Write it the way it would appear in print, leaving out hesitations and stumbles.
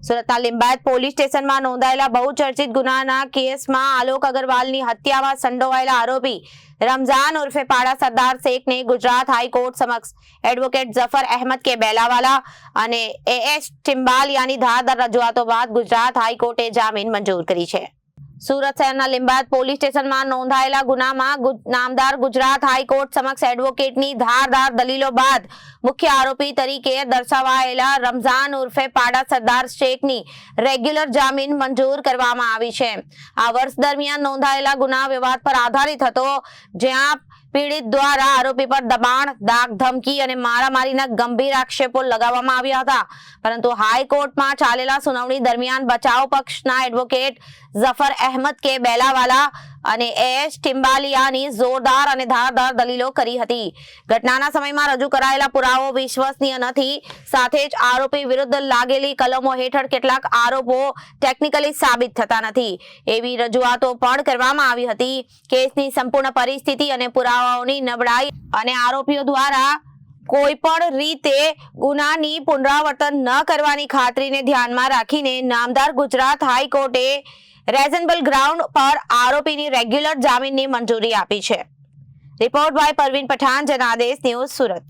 સુરતના લિંબાયત પોલીસ સ્ટેશનમાં નોંધાયેલા બહુચર્ચિત ગુનાના કેસમાં આલોક અગરવાલની હત્યામાં સંડોવાયેલા આરોપી રમઝાન ઉર્ફે પાડા સરદાર શેખને ગુજરાત હાઈકોર્ટ સમક્ષ એડવોકેટ ઝફર અહેમદ કે બેલાવાલા અને એએસ ટિમ્બાલિયાની ધારદાર રજૂઆતો બાદ ગુજરાત હાઈકોર્ટે જામીન મંજૂર કરી છે। સુરત શહેરના લિંબાયત પોલીસ સ્ટેશનમાં નોંધાયેલા ગુનામાં નામદાર ગુજરાત હાઈકોર્ટ સમક્ષ એડવોકેટની ધારદાર દલીલો બાદ મુખ્ય આરોપી તરીકે દર્શાવાયેલા રમઝાન ઉર્ફે પાડા સરદાર શેખની રેગ્યુલર જામીન મંજૂર કરવામાં આવી છે। આ વર્ષ દરમિયાન નોંધાયેલા ગુના વિવાદ પર આધારિત હતો, જ્યાં પીડિત દ્વારા આરોપી પર દબાણ, દાગ, ધમકી અને મારામારીના ગંભીર આક્ષેપો લગાવવામાં આવ્યા હતા, પરંતુ હાઈકોર્ટમાં ચાલેલા સુનાવણી દરમિયાન બચાવ પક્ષના એડવોકેટ ઝફર અહેમદ કે બેલાવાલા અને એએસ ટિમ્બાલિયાની જોરદાર અને ધારદાર દલીલો કરી હતી। ઘટનાના સમયમાં રજૂ કરાયેલા પુરાવો વિશ્વસનીય નથી, સાથે જ આરોપી વિરુદ્ધ લાગેલી કલમો હેઠળ કેટલાક આરોપો ટેકનિકલી સાબિત થતા નથી એવી રજૂઆતો પણ કરવામાં આવી હતી। કેસની સંપૂર્ણ પરિસ્થિતિ અને પુરાવાઓની નબળાઈ અને આરોપીઓ દ્વારા કોઈ પણ રીતે ગુનાની પુનરાવર્તન ન કરવાની ખાતરીને ધ્યાનમાં રાખીને નામદાર ગુજરાત હાઈકોર્ટે રેઝનેબલ ગ્રાઉન્ડ પર આરોપીની રેગ્યુલર જામીનની મંજૂરી આપી છે। Report by Parveen Pathan, Janadesh news, Surat.